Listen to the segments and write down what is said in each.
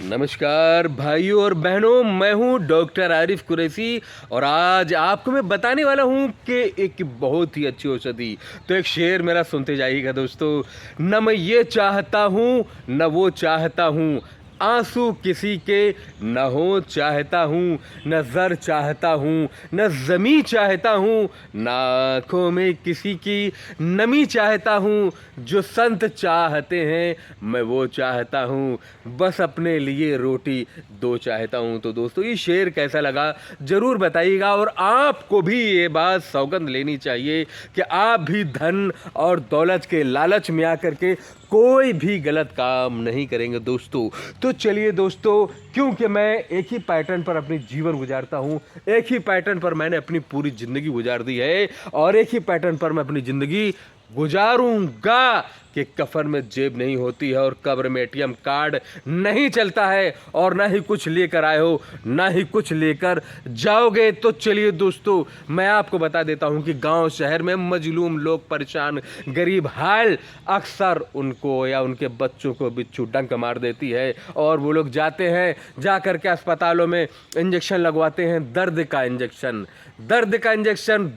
नमस्कार भाइयों और बहनों, मैं हूं डॉक्टर आरिफ कुरैशी और आज आपको मैं बताने वाला हूं कि एक बहुत ही अच्छी औषधि। तो एक शेर मेरा सुनते जाइएगा दोस्तों। न मैं ये चाहता हूं न वो चाहता हूं, आंसू किसी के न हो चाहता हूँ, न ज़र चाहता हूँ न ज़मी चाहता हूँ, न आँखों में किसी की नमी चाहता हूँ। जो संत चाहते हैं मैं वो चाहता हूँ, बस अपने लिए रोटी दो चाहता हूँ। तो दोस्तों ये शेर कैसा लगा ज़रूर बताइएगा। और आपको भी ये बात सौगंध लेनी चाहिए कि आप भी धन और दौलत के लालच में आकर के कोई भी गलत काम नहीं करेंगे दोस्तों। तो चलिए दोस्तों, क्योंकि मैं एक ही पैटर्न पर अपनी जीवन गुजारता हूँ, एक ही पैटर्न पर मैंने अपनी पूरी ज़िंदगी गुजार दी है और एक ही पैटर्न पर मैं अपनी ज़िंदगी गुजारूंगा कि कफन में जेब नहीं होती है और कब्र में एटीएम कार्ड नहीं चलता है और ना ही कुछ लेकर आए हो ना ही कुछ लेकर जाओगे। तो चलिए दोस्तों, मैं आपको बता देता हूं कि गांव शहर में मजलूम लोग, परेशान गरीब हाल, अक्सर उनको या उनके बच्चों को बिच्छू डंक मार देती है और वो लोग जाते हैं, जा कर के अस्पतालों में इंजेक्शन लगवाते हैं, दर्द का इंजेक्शन,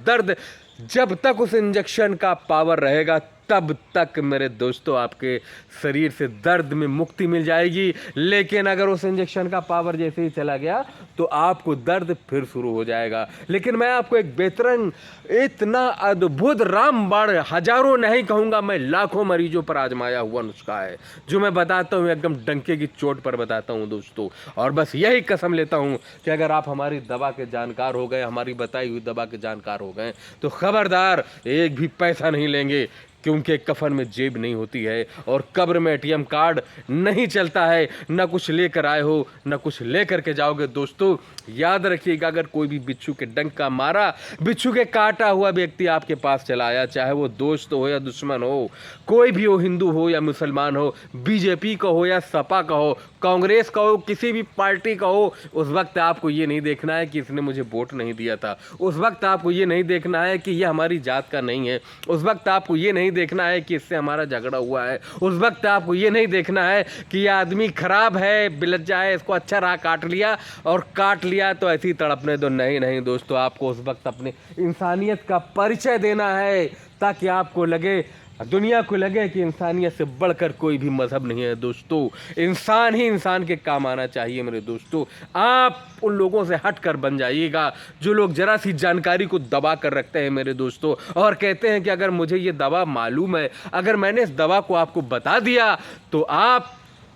दर्द। जब तक उस इंजेक्शन का पावर रहेगा तब तक मेरे दोस्तों आपके शरीर से दर्द में मुक्ति मिल जाएगी। लेकिन अगर उस इंजेक्शन का पावर जैसे ही चला गया तो आपको दर्द फिर शुरू हो जाएगा। लेकिन मैं आपको एक बेहतरीन, इतना अद्भुत रामबाण, हजारों नहीं कहूँगा मैं, लाखों मरीजों पर आजमाया हुआ नुस्खा है जो मैं बताता हूँ, एकदम डंके की चोट पर बताता हूँ दोस्तों। और बस यही कसम लेता हूँ कि अगर आप हमारी दवा के जानकार हो गए, हमारी बताई हुई दवा के जानकार हो गए, तो खबरदार एक भी पैसा नहीं लेंगे, क्योंकि कफन में जेब नहीं होती है और कब्र में एटीएम कार्ड नहीं चलता है। न कुछ लेकर आए हो न कुछ लेकर के जाओगे। दोस्तों याद रखिएगा, अगर कोई भी बिच्छू के डंक का मारा, बिच्छू के काटा हुआ व्यक्ति आपके पास चला आया, चाहे वो दोस्त हो या दुश्मन हो, कोई भी हो, हिंदू हो या मुसलमान हो, बीजेपी का हो या सपा का हो, कांग्रेस का हो, किसी भी पार्टी का हो, उस वक्त आपको ये नहीं देखना है कि इसने मुझे वोट नहीं दिया था, उस वक्त आपको ये नहीं देखना है कि ये हमारी जात का नहीं है, उस वक्त आपको ये नहीं देखना है कि इससे हमारा झगड़ा हुआ है, उस वक्त आपको ये नहीं देखना है कि ये आदमी खराब है, बिलज्जा है, इसको अच्छा राह काट लिया और काट लिया तो ऐसी तड़पने दो। नहीं दोस्तों, आपको उस वक्त अपने इंसानियत का परिचय देना है ताकि आपको लगे, दुनिया को लगे कि इंसानियत से बढ़कर कोई भी मजहब नहीं है दोस्तों। इंसान ही इंसान के काम आना चाहिए मेरे दोस्तों। आप उन लोगों से हट कर बन जाइएगा जो लोग जरा सी जानकारी को दबा कर रखते हैं मेरे दोस्तों, और कहते हैं कि अगर मुझे ये दवा मालूम है, अगर मैंने इस दवा को आपको बता दिया तो आप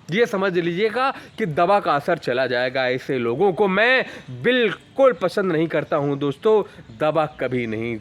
ये समझ लीजिएगा कि दवा का असर चला जाएगा। ऐसे लोगों को मैं बिल्कुल पसंद नहीं करता हूँ दोस्तों। दवा कभी नहीं,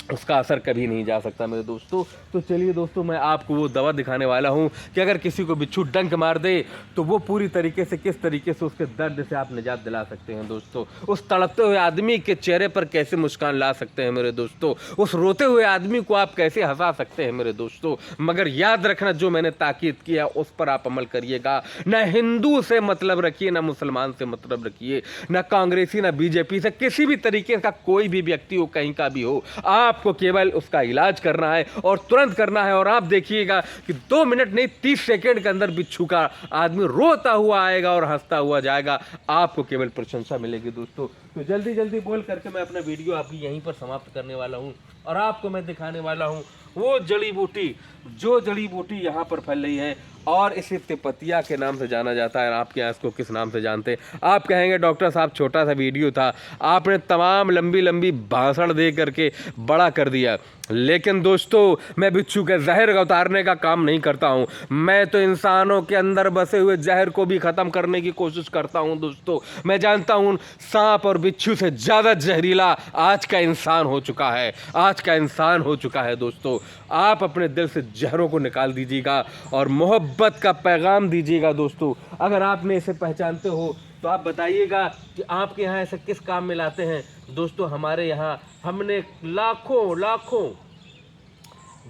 उसका असर कभी नहीं जा सकता मेरे दोस्तों। तो चलिए दोस्तों, मैं आपको वो दवा दिखाने वाला हूँ कि अगर किसी को बिच्छू डंक मार दे तो वो पूरी तरीके से, किस तरीके से उसके दर्द से आप निजात दिला सकते हैं दोस्तों। उस तड़पते हुए आदमी के चेहरे पर कैसे मुस्कान ला सकते हैं मेरे दोस्तों, उस रोते हुए आदमी को आप कैसे हंसा सकते हैं मेरे दोस्तों। मगर याद रखना, जो मैंने ताकीद किया उस पर आप अमल करिएगा। न हिंदू से मतलब रखिए, न मुसलमान से मतलब रखिए, न कांग्रेसी न बीजेपी से, किसी भी तरीके का कोई भी व्यक्ति हो, कहीं का भी हो, आपको केवल उसका इलाज करना है और तुरंत करना है। और आप देखिएगा कि 2 मिनट नहीं 30 सेकंड के अंदर बिच्छू का आदमी रोता हुआ आएगा और हंसता हुआ जाएगा। आपको केवल प्रशंसा मिलेगी दोस्तों। तो जल्दी बोल करके मैं अपना वीडियो अभी यहीं पर समाप्त करने वाला हूं और आपको मैं दिखाने वाला हूं वो जड़ी बूटी, जो जड़ी बूटी यहाँ पर फैल रही है और इसे तिपतिया के नाम से जाना जाता है। आपके यहाँ इसको किस नाम से जानते हैं? आप कहेंगे डॉक्टर साहब छोटा सा वीडियो था, आपने तमाम लंबी भाषण दे करके बड़ा कर दिया। लेकिन दोस्तों, मैं बिच्छू के जहर उतारने का काम नहीं करता हूँ, मैं तो इंसानों के अंदर बसे हुए जहर को भी ख़त्म करने की कोशिश करता हूँ दोस्तों। मैं जानता हूँ सांप और बिच्छू से ज़्यादा जहरीला आज का इंसान हो चुका है, आज का इंसान हो चुका है दोस्तों। आप अपने दिल से जहरों को निकाल दीजिएगा और मोहब्बत का पैगाम दीजिएगा दोस्तों। अगर आपने इसे पहचानते हो तो आप बताइएगा कि आपके यहाँ ऐसे किस काम में लाते हैं दोस्तों। हमारे यहाँ हमने लाखों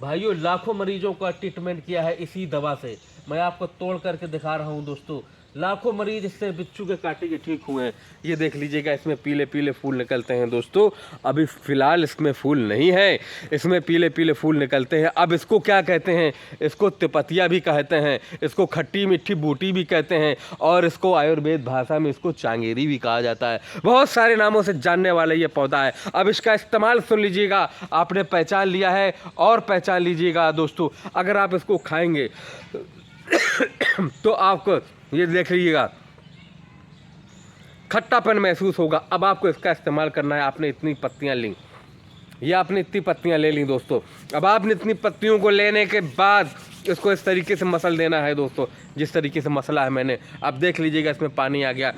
भाइयों, लाखों मरीजों का ट्रीटमेंट किया है इसी दवा से। मैं आपको तोड़ करके दिखा रहा हूँ दोस्तों। लाखों मरीज इससे बिच्छू के काटे के ठीक हुए हैं। ये देख लीजिएगा, इसमें पीले पीले फूल निकलते हैं दोस्तों। अभी फ़िलहाल इसमें फूल नहीं है, इसमें पीले पीले फूल निकलते हैं। अब इसको क्या कहते हैं? इसको तिपतिया भी कहते हैं, इसको खट्टी मीठी बूटी भी कहते हैं, और इसको आयुर्वेद भाषा में इसको चांगेरी भी कहा जाता है। बहुत सारे नामों से जानने वाला ये पौधा है। अब इसका इस्तेमाल सुन लीजिएगा, आपने पहचान लिया है और पहचान लीजिएगा दोस्तों। अगर आप इसको खाएंगे तो आपको ये देख लीजिएगा खट्टापन महसूस होगा। अब आपको इसका इस्तेमाल करना है। आपने इतनी पत्तियां ली, ये आपने इतनी पत्तियां ले ली दोस्तों। अब आपने इतनी पत्तियों को लेने के बाद इसको इस तरीके से मसल देना है दोस्तों, जिस तरीके से मसला है मैंने। अब देख लीजिएगा, इसमें पानी आ गया,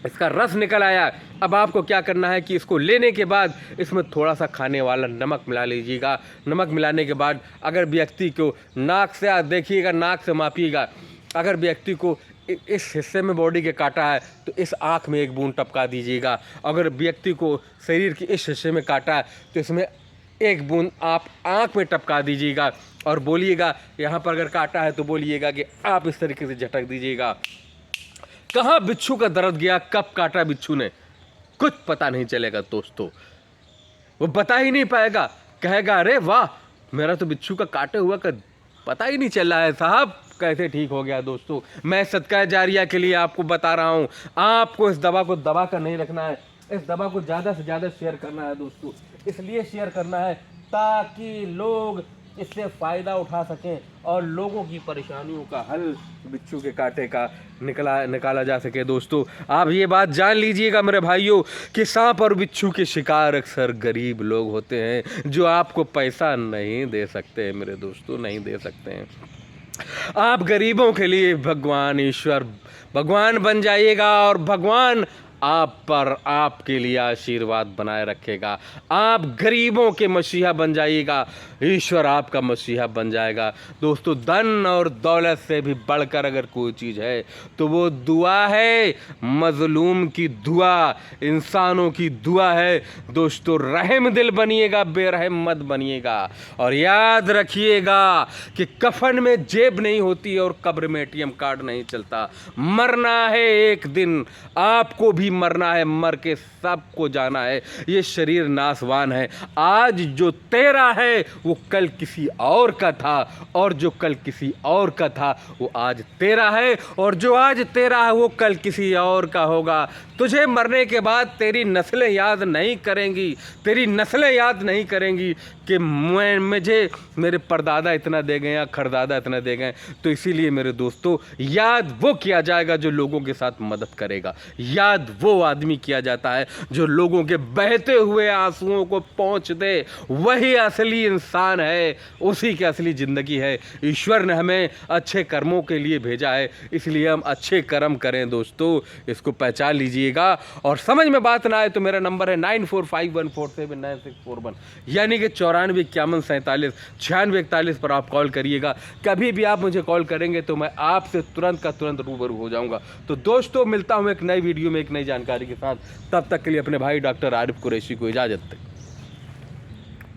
इसका रस निकल आया। अब आपको क्या करना है कि इसको लेने के बाद इसमें थोड़ा सा खाने वाला नमक मिला लीजिएगा। नमक मिलाने के बाद अगर व्यक्ति को नाक से देखिएगा, नाक से मापिएगा, अगर व्यक्ति को इस हिस्से में बॉडी के काटा है तो इस आँख में एक बूंद टपका दीजिएगा। अगर व्यक्ति को शरीर के इस हिस्से में काटा है तो इसमें एक बूंद आप आँख में टपका दीजिएगा और बोलिएगा, यहाँ पर अगर काटा है तो बोलिएगा कि आप इस तरीके से झटक दीजिएगा। कहाँ बिच्छू का दर्द गया, कब काटा बिच्छू ने, कुछ पता नहीं चलेगा दोस्तों। वो बता ही नहीं पाएगा, कहेगा अरे वाह, मेरा तो बिच्छू का काटे हुआ का पता ही नहीं चल रहा है साहब, कैसे ठीक हो गया दोस्तों। मैं सदका जारिया के लिए आपको बता रहा हूँ। आपको इस दवा को दबा कर नहीं रखना है, इस दवा को ज़्यादा से ज़्यादा शेयर करना है दोस्तों। इसलिए शेयर करना है ताकि लोग इससे फ़ायदा उठा सकें और लोगों की परेशानियों का हल बिच्छू के कांटे का निकाला जा सके दोस्तों। आप ये बात जान लीजिएगा मेरे भाइयों कि सांप और बिच्छू के शिकार अक्सर गरीब लोग होते हैं, जो आपको पैसा नहीं दे सकते हैं मेरे दोस्तों, नहीं दे सकते हैं। आप गरीबों के लिए भगवान ईश्वर भगवान बन जाइएगा और भगवान आप पर आपके लिए आशीर्वाद बनाए रखेगा। आप गरीबों के मसीहा बन जाइएगा, ईश्वर आपका मसीहा बन जाएगा दोस्तों। धन और दौलत से भी बढ़कर अगर कोई चीज़ है तो वो दुआ है, मजलूम की दुआ, इंसानों की दुआ है दोस्तों। रहम दिल बनिएगा, बेरहम मत बनिएगा। और याद रखिएगा कि कफन में जेब नहीं होती और कब्र में ATM कार्ड नहीं चलता। मरना है एक दिन, आपको भी मरना है, मर के सबको जाना है। ये शरीर नासवान है। आज जो तेरा है वो कल किसी और का था, और जो कल किसी और का था वो आज तेरा है, और जो आज तेरा है वो कल किसी और का होगा। तुझे मरने के बाद तेरी नस्लें याद नहीं करेंगी, तेरी नस्लें याद नहीं करेंगी कि मुझे मेरे परदादा इतना दे गए या खरदादा इतना दे गए। तो इसीलिए मेरे दोस्तों, याद वो किया जाएगा जो लोगों के साथ मदद करेगा। याद वो आदमी किया जाता है जो लोगों के बहते हुए आंसुओं को पोंछ दे। वही असली इंसान है, उसी की असली ज़िंदगी है। ईश्वर ने हमें अच्छे कर्मों के लिए भेजा है, इसलिए हम अच्छे कर्म करें दोस्तों। इसको पहचान लीजिएगा। और समझ में बात ना आए तो मेरा नंबर है 9451479641, यानी कि 9451479641 पर आप कॉल करिएगा। कभी भी आप मुझे कॉल करेंगे तो मैं आपसे तुरंत का तुरंत रूबरू हो जाऊंगा। तो दोस्तों, मिलता हूं एक नई वीडियो में एक नई जानकारी के साथ। तब तक के लिए अपने भाई डॉक्टर आरिफ कुरैशी को इजाज़त दें।